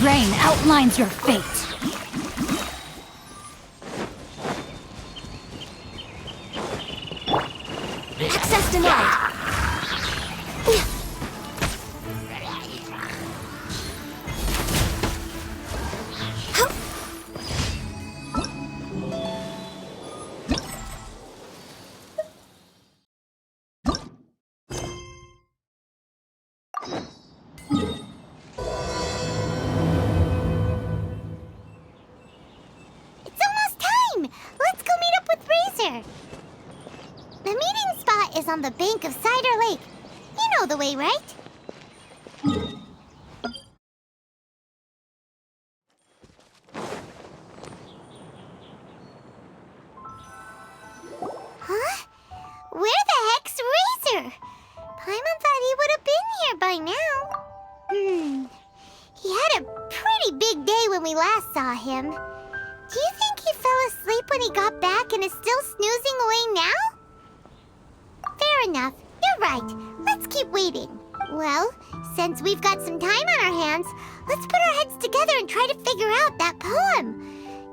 Rain outlines your fate. Access denied. It's almost time! Let's go meet up with Razor. The meeting spot is on the bank of Cider Lake. You know the way, right? Huh? Where the heck's Razor? Paimon thought he would have been here by now. He had a pretty big day when we last saw him. Do you think he fell asleep when he got back and is still snoozing away now? Fair enough. You're right. Let's keep waiting. Well, since we've got some time on our hands, let's put our heads together and try to figure out that poem.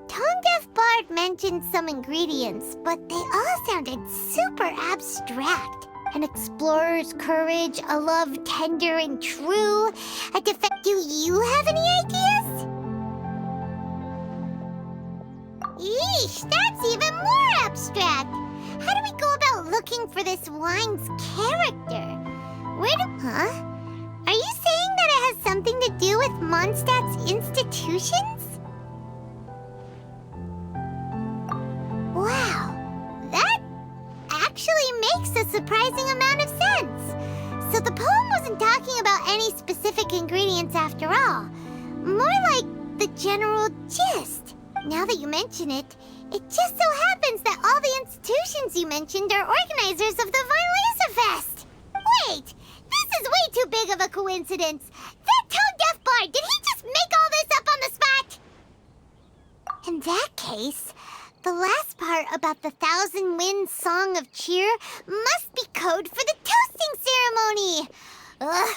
Tone Deaf Bard mentioned some ingredients, but they all sounded super abstract. An explorer's courage, a love tender and true, a defense. Do you have any ideas? Eesh, that's even more abstract. How do we go about looking for this wine's character? Huh? Are you saying that it has something to do with Mondstadt's institutions? Wow, that actually makes a surprising amount of sense. So the poem wasn't talking about any specific ingredients after all. More like the general gist. Now that you mention it, it just so happens that all the institutions you mentioned are organizers of the Vine Laser Fest. Wait, this is way too big of a coincidence. That Tone Deaf Bard, did he just make all this up on the spot? In that case, the last part about the Thousand Winds Song of Cheer must be code for the toasting ceremony. Oh,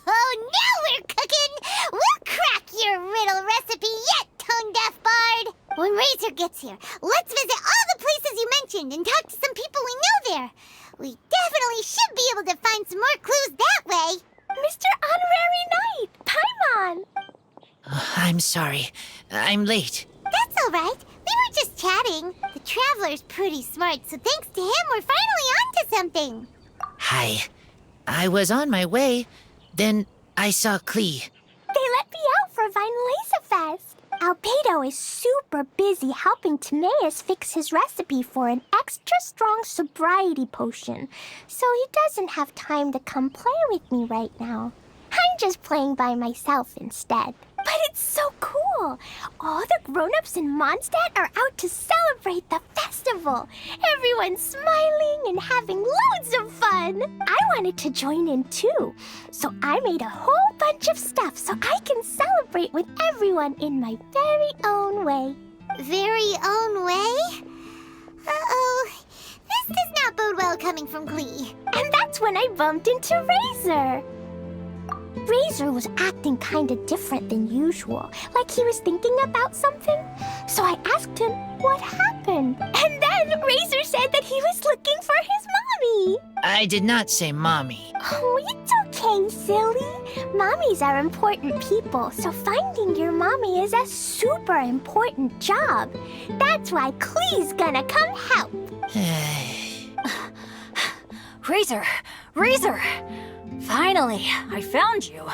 now we're cooking! We'll crack your riddle recipe yet, Tone Deaf Bard! When Razor gets here, let's visit all the places you mentioned and talk to some people we know there. We definitely should be able to find some more clues that way. Mr. Honorary Knight, Paimon! I'm sorry. I'm late. That's all right. We were just chatting. The Traveler's pretty smart, so thanks to him, we're finally onto something. Hi. I was on my way. Then I saw Klee. They let me out for Vine Laser Fest. Albedo is super busy helping Timaeus fix his recipe for an extra strong sobriety potion, so he doesn't have time to come play with me right now. I'm just playing by myself instead. But it's so cool! All the grown-ups in Mondstadt are out to celebrate the festival. Everyone's smiling and having loads of fun. I wanted to join in too, so I made a whole bunch of stuff so I can celebrate with everyone in my very own way. Very own way? Uh-oh. This does not bode well coming from Klee. And that's when I bumped into Razor. Razor was acting kinda different than usual, like he was thinking about something. So I asked him what happened. And then Razor said that he was looking for his mommy. I did not say mommy. Oh, it's okay, silly. Mommies are important people, so finding your mommy is a super important job. That's why Klee's gonna come help. Razor! Razor! Finally, I found you.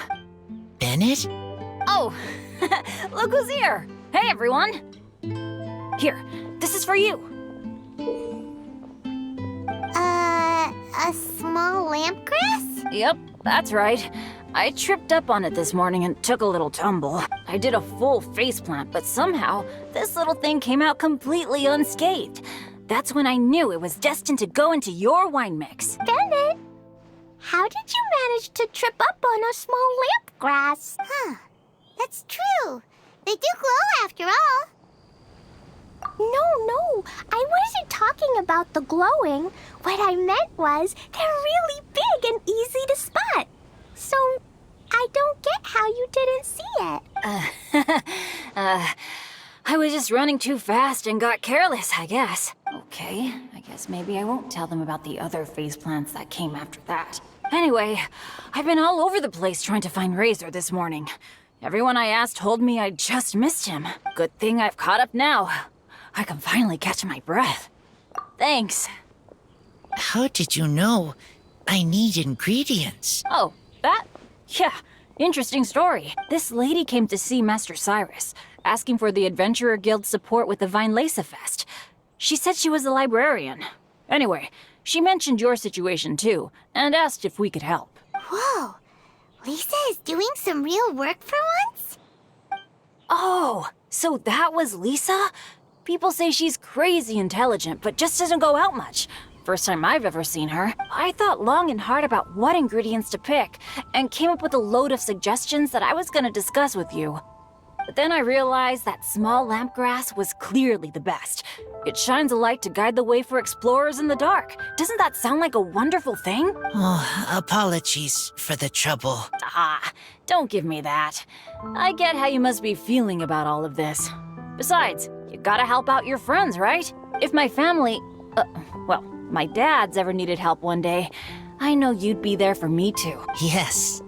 Bennett? Oh, look who's here. Hey, everyone. Here, this is for you. A small lampgrass? Yep, that's right. I tripped up on it this morning and took a little tumble. I did a full faceplant, but somehow this little thing came out completely unscathed. That's when I knew it was destined to go into your wine mix. Bennett, how did you manage to trip up on a small lampgrass? Huh. That's true. They do glow after all. No, I wasn't talking about the glowing. What I meant was they're really big and easy to spot. So I don't get didn't see it? I was just running too fast and got careless, I guess. Okay, I guess maybe I won't tell them about the other faceplants that came after that. Anyway, I've been all over the place trying to find Razor this morning. Everyone I asked told me I just missed him. Good thing I've caught up now. I can finally catch my breath. Thanks. How did you know I need ingredients? Oh, that? Yeah, interesting story. This lady came to see Master Cyrus, asking for the Adventurer Guild's support with the Vinelesa Fest. She said she was a librarian. Anyway, she mentioned your situation too, and asked if we could help. Whoa, Lisa is doing some real work for once? Oh, so that was Lisa? People say she's crazy intelligent, but just doesn't go out much. First time I've ever seen her. I thought long and hard about what ingredients to pick, and came up with a load of suggestions that I was gonna discuss with you. But then I realized that small lampgrass was clearly the best. It shines a light to guide the way for explorers in the dark. Doesn't that sound like a wonderful thing? Oh, apologies for the trouble. Ah, don't give me that. I get how you must be feeling about all of this. Besides, you gotta help out your friends, right? If my family, my dad's ever needed help one day, I know you'd be there for me too. Yes.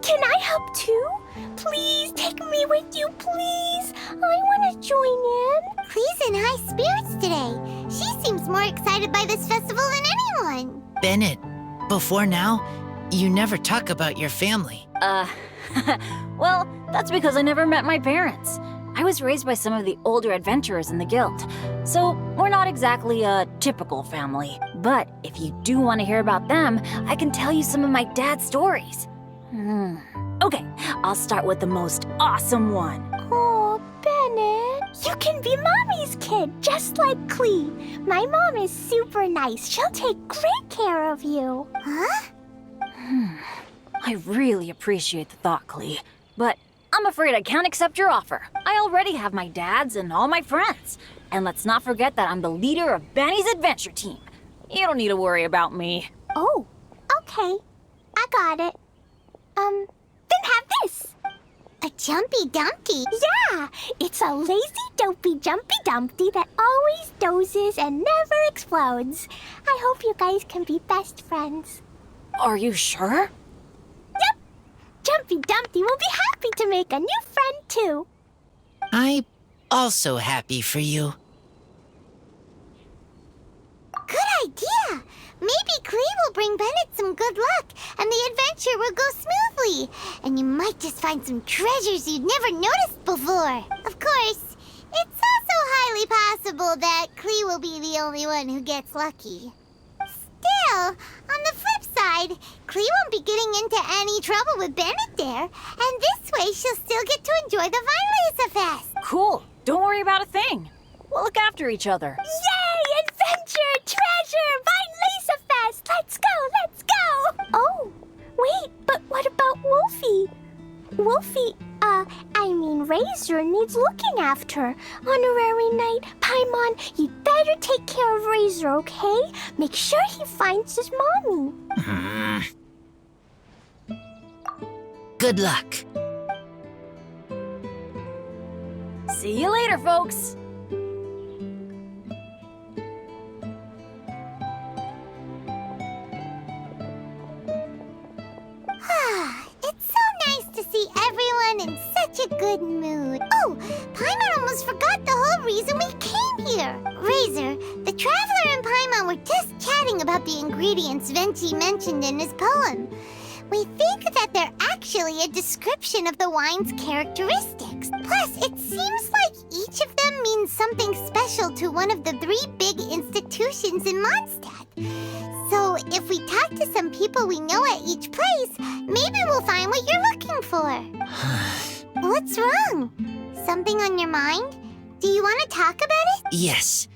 Can I help too? Please take me with you, please. I want to join in. Clee's in high spirits today. She seems more excited by this festival than anyone. Bennett, before now, you never talk about your family. Well, that's because I never met my parents. I was raised by some of the older adventurers in the guild, so we're not exactly a typical family. But if you do want to hear about them, I can tell you some of my dad's stories. Okay, I'll start with the most awesome one. Oh, Bennett. You can be Mommy's kid, just like Clee. My mom is super nice. She'll take great care of you. Huh? I really appreciate the thought, Clee, but I'm afraid I can't accept your offer. I already have my dad's and all my friends. And let's not forget that I'm the leader of Benny's adventure team. You don't need to worry about me. Oh, okay. I got it. Then have this. A Jumpy Dumpty? Yeah, it's a lazy, dopey, jumpy dumpty that always dozes and never explodes. I hope you guys can be best friends. Are you sure? Yep. Jumpy Dumpty will be happy to make a new friend too. I'm also happy for you. Good idea! Maybe Clee will bring Bennett some good luck, and the adventure will go smoothly. And you might just find some treasures you'd never noticed before. Of course, it's also highly possible that Clee will be the only one who gets lucky. Still, on the flip side, Clee won't be getting into any trouble with Bennett there, and this way she'll still get to enjoy the Vinelesa Fest. Cool. Don't worry about a thing. We'll look after each other. Yay! Adventure! Treasure! Vinelesa Fest! Let's go! Let's go! Oh, wait, but what about Wolfie? Wolfie, Razor needs looking after. Honorary Knight, Paimon, you'd better take care of Razor, okay? Make sure he finds his mommy. Good luck. See you later, folks. It's so nice to see everyone in such a good mood. Oh, Paimon almost forgot the whole reason we came here. Razor, the Traveler and Paimon were just chatting about the ingredients Venti mentioned in his poem. We think that they're actually a description of the wine's characteristics. Plus, it seems like each of them means something special to one of the 3 big institutions in Mondstadt. So, if we talk to some people we know at each place, maybe we'll find what you're looking for. What's wrong? Something on your mind? Do you want to talk about it? Yes.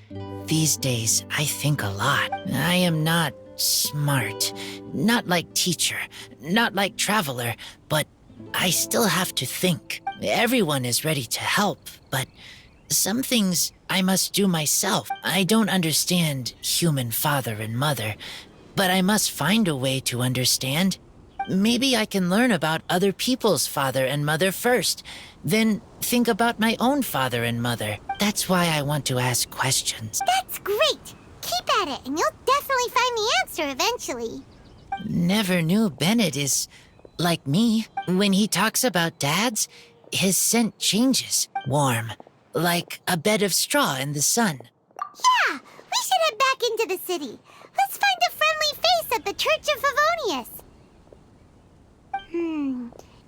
These days, I think a lot. I am not smart. Not like teacher. Not like traveler. But I still have to think. Everyone is ready to help, but some things I must do myself. I don't understand human father and mother, but I must find a way to understand. Maybe I can learn about other people's father and mother first, then think about my own father and mother. That's why I want to ask questions. That's great! Keep at it, and you'll definitely find the answer eventually. Never knew Bennett is like me. When he talks about dads, his scent changes. Warm, like a bed of straw in the sun. Yeah, we should head back into the city. Let's find a friendly face at the Church of Favonius.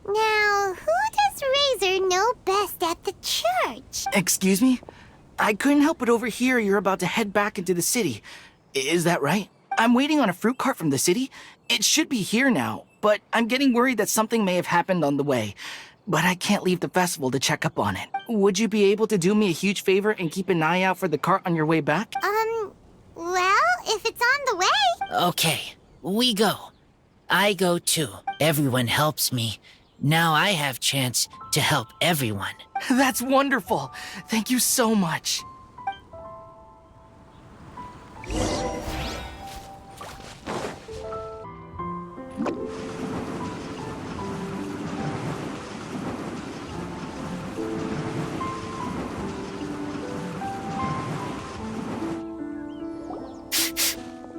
Now, who does Razor know best at the church? Excuse me? I couldn't help but overhear you're about to head back into the city. Is that right? I'm waiting on a fruit cart from the city. It should be here now, but I'm getting worried that something may have happened on the way. But I can't leave the festival to check up on it. Would you be able to do me a huge favor and keep an eye out for the cart on your way back? Well, if it's on the way. Okay, we go. I go too. Everyone helps me. Now I have chance to help everyone. That's wonderful. Thank you so much.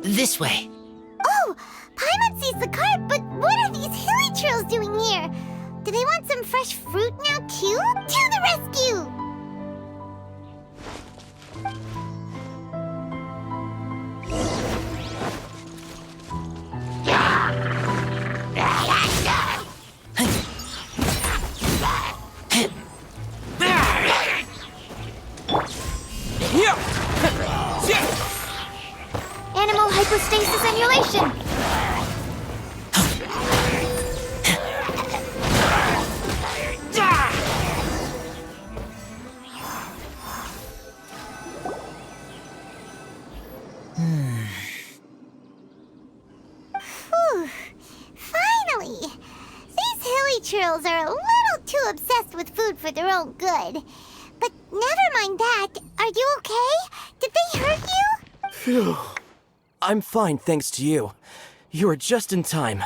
This way. Oh, Paimon sees the cart, but what are these hilly trails doing here? Do they want some fresh fruit now too? To the rescue! Animal hypostasis emulation! Whew. Finally! These hilly trails are a little too obsessed with food for their own good. But never mind that. Are you okay? Did they hurt you? Phew. I'm fine, thanks to you. You were just in time.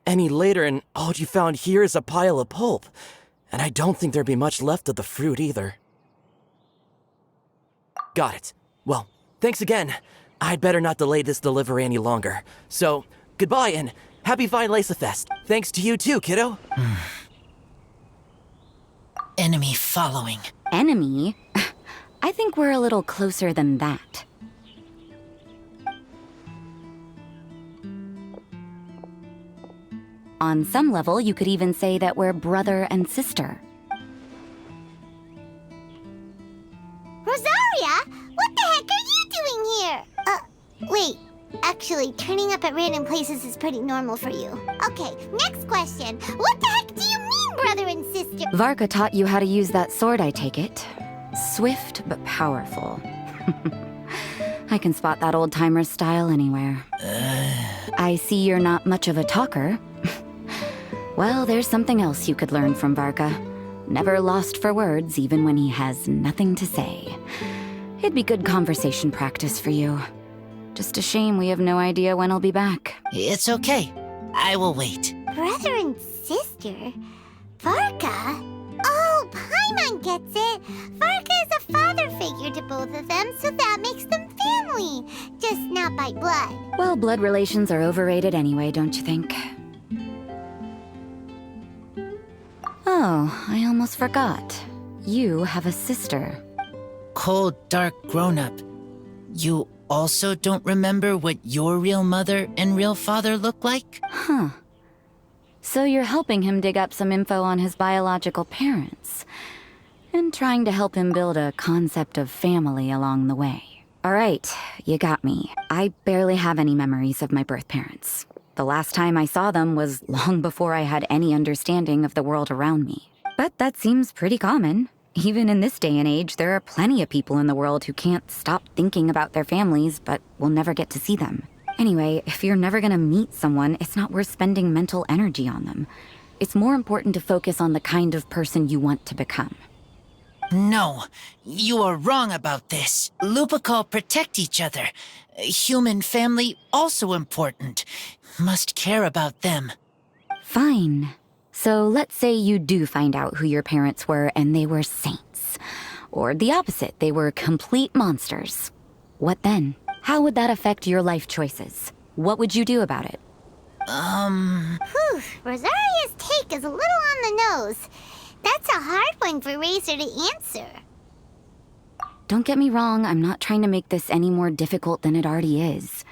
Any later and all you found here is a pile of pulp. And I don't think there'd be much left of the fruit either. Got it. Well, thanks again. I'd better not delay this delivery any longer. So, goodbye and happy Vine Lace Fest. Thanks to you too, kiddo. Enemy following. Enemy? I think we're a little closer than that. On some level, you could even say that we're brother and sister. Rosaria? What the heck are you doing here? Wait. Actually, turning up at random places is pretty normal for you. Okay, next question. What the heck do you mean, brother and sister? Varka taught you how to use that sword, I take it. Swift but powerful. I can spot that old-timer's style anywhere. I see you're not much of a talker. Well, there's something else you could learn from Varka. Never lost for words, even when he has nothing to say. It'd be good conversation practice for you. Just a shame we have no idea when he'll be back. It's okay. I will wait. Brother and sister? Varka? Oh, Paimon gets it. Varka is a father figure to both of them, so that makes them family. Just not by blood. Well, blood relations are overrated anyway, don't you think? Oh, I almost forgot. You have a sister. Cold, dark grown-up. You also don't remember what your real mother and real father look like? Huh. So you're helping him dig up some info on his biological parents. And trying to help him build a concept of family along the way. Alright, you got me. I barely have any memories of my birth parents. The last time I saw them was long before I had any understanding of the world around me. But that seems pretty common. Even in this day and age, there are plenty of people in the world who can't stop thinking about their families, but will never get to see them. Anyway, if you're never gonna meet someone, it's not worth spending mental energy on them. It's more important to focus on the kind of person you want to become. No, you are wrong about this. Lupical protect each other. Human family also important. Must care about them. Fine. So let's say you do find out who your parents were and they were saints. Or the opposite, they were complete monsters. What then? How would that affect your life choices? What would you do about it? Whew, Rosaria's take is a little on the nose. That's a hard one for Razor to answer. Don't get me wrong, I'm not trying to make this any more difficult than it already is.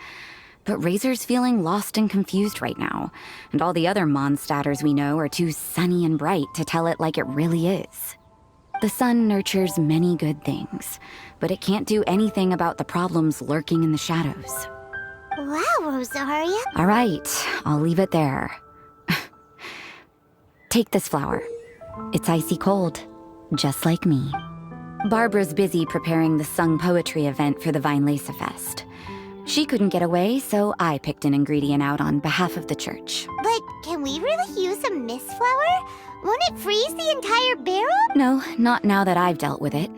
But Razor's feeling lost and confused right now, and all the other Mondstadters we know are too sunny and bright to tell it like it really is. The sun nurtures many good things, but it can't do anything about the problems lurking in the shadows. Wow, Rosaria. All right, I'll leave it there. Take this flower. It's icy cold, just like me. Barbara's busy preparing the sung poetry event for the Weinlese Fest. She couldn't get away, so I picked an ingredient out on behalf of the church. But can we really use a mist flower? Won't it freeze the entire barrel? No, not now that I've dealt with it.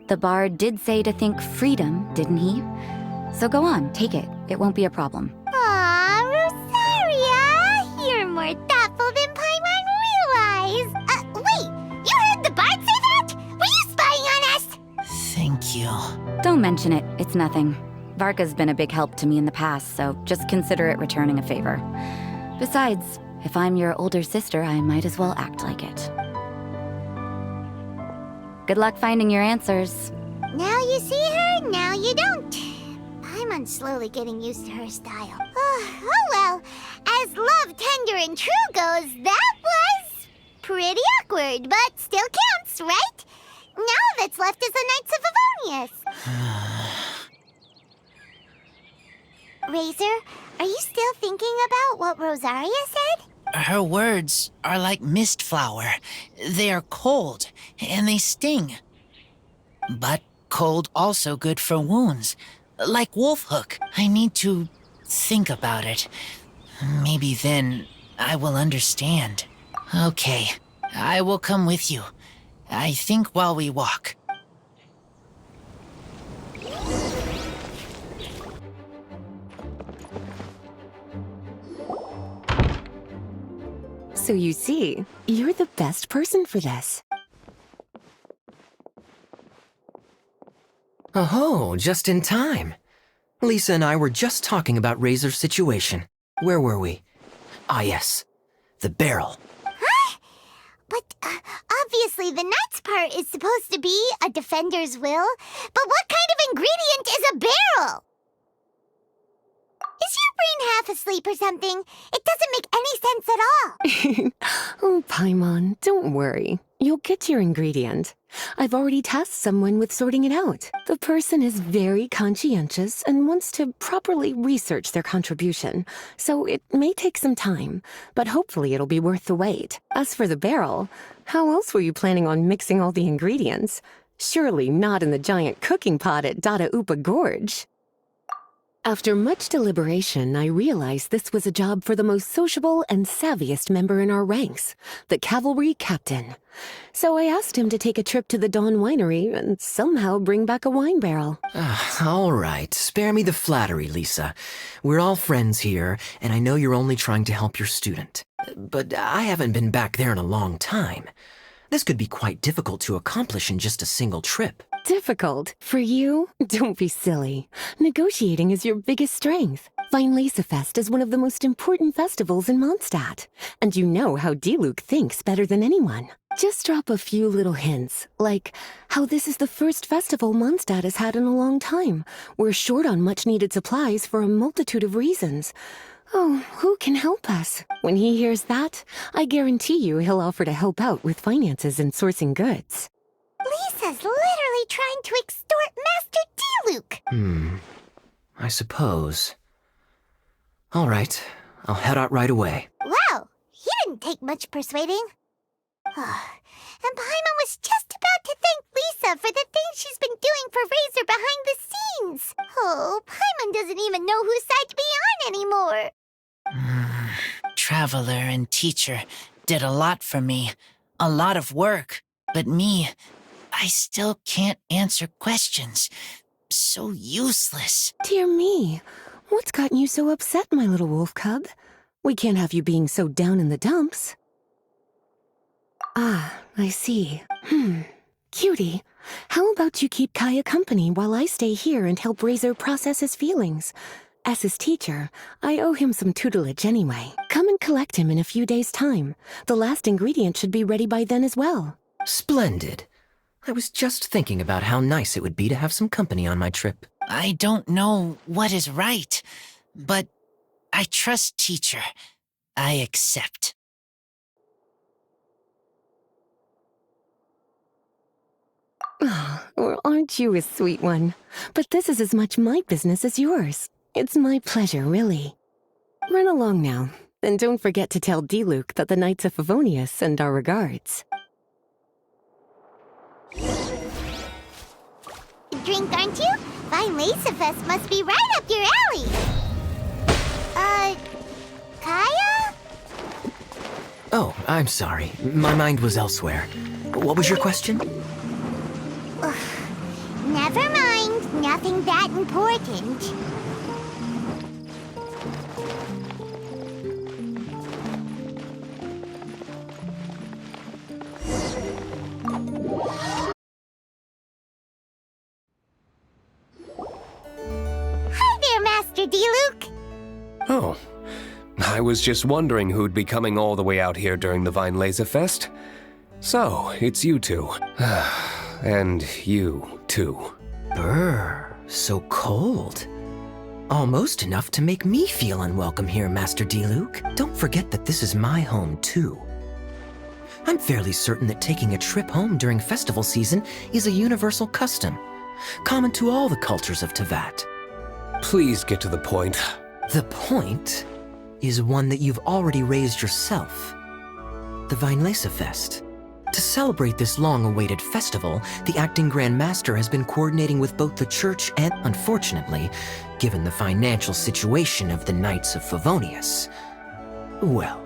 The bard did say to think freedom, didn't he? So go on, take it. It won't be a problem. Aw, Rosaria! You're more thoughtful than Paimon realized. Wait! You heard the bard say that? Were you spying on us? Thank you. Don't mention it. It's nothing. Varka's been a big help to me in the past, so just consider it returning a favor. Besides, if I'm your older sister, I might as well act like it. Good luck finding your answers. Now you see her, now you don't. Paimon's slowly getting used to her style. Oh well, as love, tender, and true goes, that was pretty awkward, but still counts, right? Now that's left is the Knights of Favonius. Razor, are you still thinking about what Rosaria said? Her words are like mist flower. They are cold, and they sting. But cold also good for wounds, like Wolfhook. I need to think about it. Maybe then I will understand. Okay, I will come with you. I think while we walk. So you see, you're the best person for this. Oh, just in time. Lisa and I were just talking about Razor's situation. Where were we? Ah, yes. The barrel. But obviously the nuts part is supposed to be a defender's will. But what kind of ingredient is a barrel? Is your brain half asleep or something? It doesn't make any sense at all. Oh, Paimon, don't worry. You'll get your ingredient. I've already tasked someone with sorting it out. The person is very conscientious and wants to properly research their contribution, so it may take some time, but hopefully it'll be worth the wait. As for the barrel, how else were you planning on mixing all the ingredients? Surely not in the giant cooking pot at Dada Upa Gorge. After much deliberation, I realized this was a job for the most sociable and savviest member in our ranks, the cavalry captain. So I asked him to take a trip to the Dawn Winery and somehow bring back a wine barrel. All right, spare me the flattery, Lisa. We're all friends here, and I know you're only trying to help your student. But I haven't been back there in a long time. This could be quite difficult to accomplish in just a single trip. Difficult? For you? Don't be silly. Negotiating is your biggest strength. Weinlese Fest is one of the most important festivals in Mondstadt, and you know how Diluc thinks better than anyone. Just drop a few little hints, like how this is the first festival Mondstadt has had in a long time. We're short on much-needed supplies for a multitude of reasons. Oh, who can help us? When he hears that, I guarantee you he'll offer to help out with finances and sourcing goods. Lisa's literally trying to extort Master Diluc. I suppose. All right, I'll head out right away. Wow, he didn't take much persuading. And Paimon was just about to thank Lisa for the things she's been doing for Razor behind the scenes. Oh, Paimon doesn't even know whose side to be on anymore. Traveler and teacher did a lot for me. A lot of work. But me, I still can't answer questions. So useless. Dear me, what's gotten you so upset, my little wolf cub? We can't have you being so down in the dumps. Ah, I see. Cutie, how about you keep Kaya company while I stay here and help Razor process his feelings? As his teacher, I owe him some tutelage anyway. Come and collect him in a few days' time. The last ingredient should be ready by then as well. Splendid. I was just thinking about how nice it would be to have some company on my trip. I don't know what is right, but I trust teacher. I accept. Well, aren't you a sweet one? But this is as much my business as yours. It's my pleasure, really. Run along now, and don't forget to tell D-Luke that the Knights of Favonius send our regards. Drink, aren't you? Vine Lacerfest must be right up your alley. Kaya? Oh, I'm sorry. My mind was elsewhere. What was your question? Never mind. Nothing that important. Hi there, Master D-Luke. Oh, I was just wondering who'd be coming all the way out here during the Vine Laserfest. So, it's you two. And you, too. Brr, so cold. Almost enough to make me feel unwelcome here, Master D-Luke. Don't forget that this is my home, too. I'm fairly certain that taking a trip home during festival season is a universal custom, common to all the cultures of Teyvat. Please get to the point. The point is one that you've already raised yourself. The Vine Lacerfest. To celebrate this long-awaited festival, the acting Grand Master has been coordinating with both the church and, unfortunately, given the financial situation of the Knights of Favonius. Well,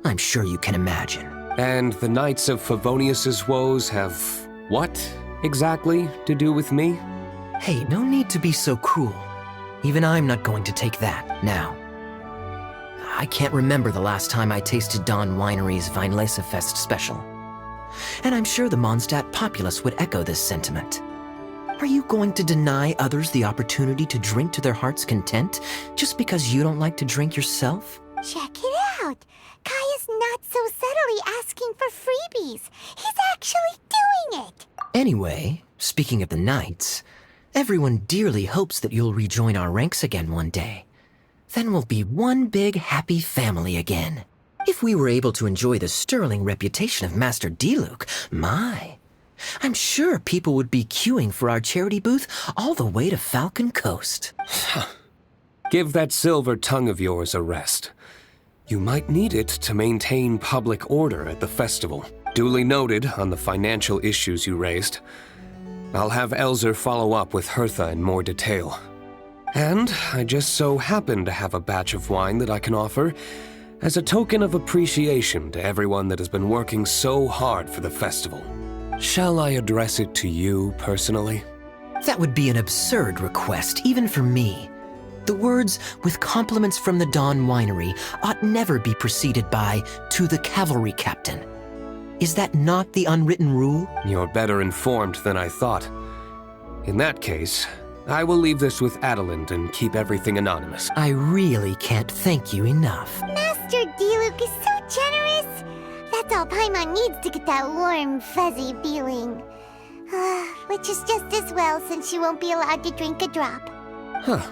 I'm sure you can imagine. And the Knights of Favonius's woes have what, exactly, to do with me? Hey, no need to be so cruel. Even I'm not going to take that, now. I can't remember the last time I tasted Dawn Winery's Vine Lacerfest special. And I'm sure the Mondstadt populace would echo this sentiment. Are you going to deny others the opportunity to drink to their heart's content just because you don't like to drink yourself? Check it out. Kaya's not so subtly asking for freebies. He's actually doing it. Anyway, speaking of the Knights, everyone dearly hopes that you'll rejoin our ranks again one day. Then we'll be one big happy family again. If we were able to enjoy the sterling reputation of Master D-Luke, I'm sure people would be queuing for our charity booth all the way to Falcon Coast. Give that silver tongue of yours a rest. You might need it to maintain public order at the festival. Duly noted on the financial issues you raised. I'll have Elzer follow up with Hertha in more detail. And I just so happen to have a batch of wine that I can offer as a token of appreciation to everyone that has been working so hard for the festival. Shall I address it to you personally? That would be an absurd request, even for me. The words, "with compliments from the Dawn Winery," ought never be preceded by, "to the cavalry captain." Is that not the unwritten rule? You're better informed than I thought. In that case, I will leave this with Adelind and keep everything anonymous. I really can't thank you enough. Master D-Luke is so generous. That's all Paimon needs to get that warm, fuzzy feeling. Which is just as well since she won't be allowed to drink a drop. Huh.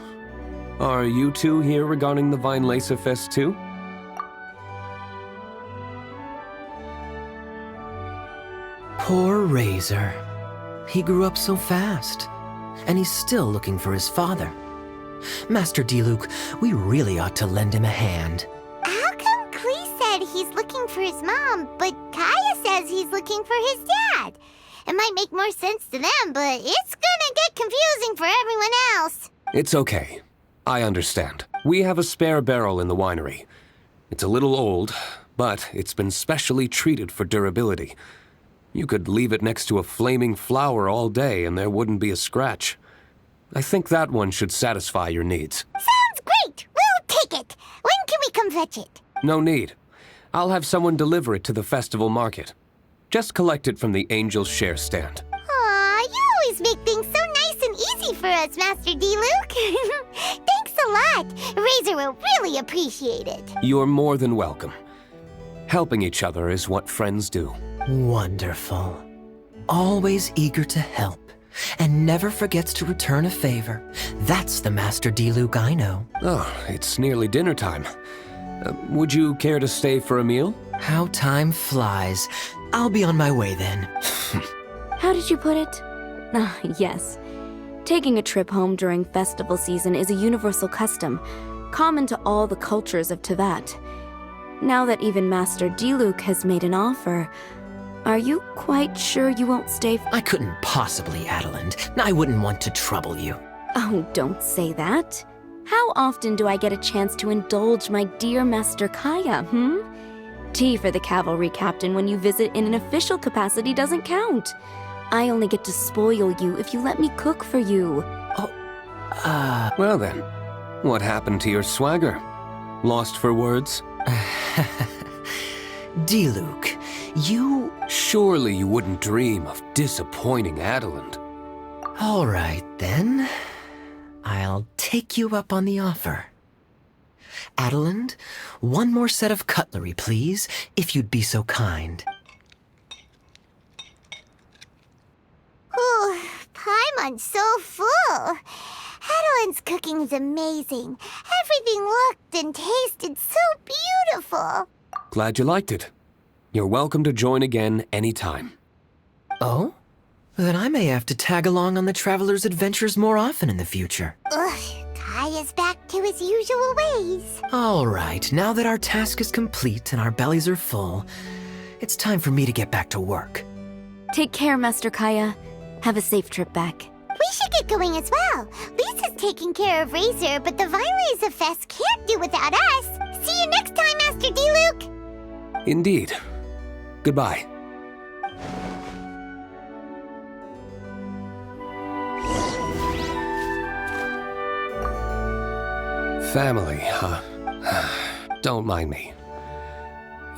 Are you two here regarding the Vine Lacerfest too? Poor Razor. He grew up so fast, and he's still looking for his father. Master D-Luke, we really ought to lend him a hand. How come Klee said he's looking for his mom, but Kaya says he's looking for his dad? It might make more sense to them, but it's gonna get confusing for everyone else. It's okay. I understand. We have a spare barrel in the winery. It's a little old, but it's been specially treated for durability. You could leave it next to a flaming flower all day and there wouldn't be a scratch. I think that one should satisfy your needs. Sounds great! We'll take it! When can we come fetch it. No need. I'll have someone deliver it to the festival market. Just collect it from the Angel's Share stand. Aw, you always make things so nice and easy for us, Master D-Luke. Thanks a lot. Razor will really appreciate it. You're more than welcome. Helping each other is what friends do. Wonderful. Always eager to help, and never forgets to return a favor. That's the Master D-Luke I know. Oh, it's nearly dinner time. Would you care to stay for a meal? How time flies. I'll be on my way then. How did you put it? Ah, yes. Taking a trip home during festival season is a universal custom, common to all the cultures of Teyvat. Now that even Master D-Luke has made an offer, are you quite sure you won't stay? I couldn't possibly, Adeland. I wouldn't want to trouble you. Oh, don't say that. How often do I get a chance to indulge my dear Master Kaya, Tea for the cavalry captain when you visit in an official capacity doesn't count. I only get to spoil you if you let me cook for you. Well then, what happened to your swagger? Lost for words? D-Luke, you... Surely you wouldn't dream of disappointing Adeland. All right, then. I'll take you up on the offer. Adeland, one more set of cutlery, please, if you'd be so kind. Ooh, Paimon's so full. Adelin's cooking is amazing. Everything looked and tasted so beautiful. Glad you liked it. You're welcome to join again anytime. Oh? Then I may have to tag along on the Traveler's adventures more often in the future. Ugh, Kaya's back to his usual ways. All right, now that our task is complete and our bellies are full, it's time for me to get back to work. Take care, Master Kaya. Have a safe trip back. We should get going as well. Lisa's taking care of Razor, but the Vinelaser Fest can't do without us. See you next time, Master D-Luke. Indeed. Goodbye. Family, huh? Don't mind me.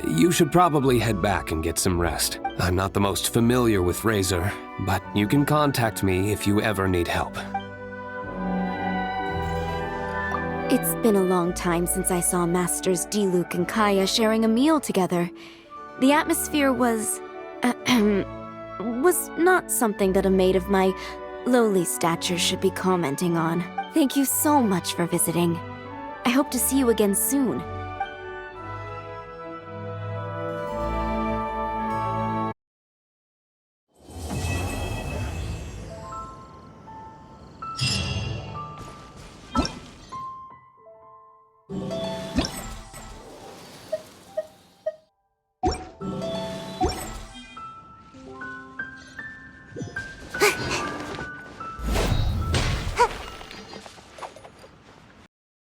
You should probably head back and get some rest. I'm not the most familiar with Razor, but you can contact me if you ever need help. It's been a long time since I saw Masters D-Luke and Kaya sharing a meal together. The atmosphere was not something that a maid of my lowly stature should be commenting on. Thank you so much for visiting. I hope to see you again soon.